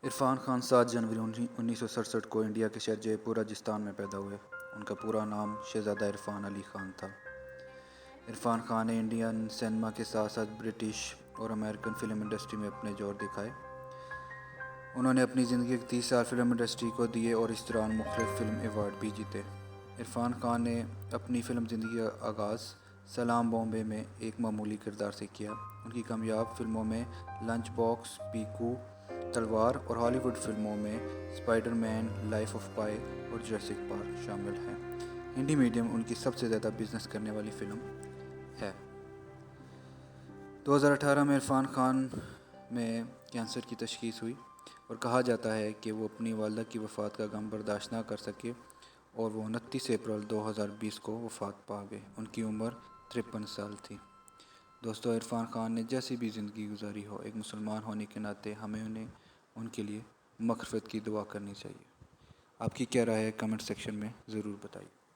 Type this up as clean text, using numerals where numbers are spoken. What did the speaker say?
عرفان خان 7 جنوری 1967 کو انڈیا کے شہر جے پور راجستھان میں پیدا ہوئے۔ ان کا پورا نام شہزادہ عرفان علی خان تھا۔ عرفان خان نے انڈین سینما کے ساتھ ساتھ برٹش اور امریکن فلم انڈسٹری میں اپنے جوہر دکھائے۔ انہوں نے اپنی زندگی کے 30 سال فلم انڈسٹری کو دیے اور اس دوران مختلف فلم ایوارڈ بھی جیتے۔ عرفان خان نے اپنی فلم زندگی کا آغاز سلام بامبے میں ایک معمولی کردار سے کیا۔ ان کی کامیاب فلموں میں لنچ باکس، پیکو، تلوار اور ہالی ووڈ فلموں میں Spider Man, Life of Pi اور جراسک پارک شامل ہیں۔ ہندی میڈیم ان کی سب سے زیادہ بزنس کرنے والی فلم ہے۔ 2018 میں عرفان خان میں کینسر کی تشخیص ہوئی اور کہا جاتا ہے کہ وہ اپنی والدہ کی وفات کا غم برداشت نہ کر سکے اور وہ 29 اپریل 2020 کو وفات پا گئے۔ ان کی عمر 53 سال تھی۔ دوستو، عرفان خان نے جیسی بھی زندگی گزاری ہو، ایک مسلمان ہونے کے ناطے ہمیں ان کے لیے مغفرت کی دعا کرنی چاہیے۔ آپ کی کیا رائے ہے کمنٹ سیکشن میں ضرور بتائیے۔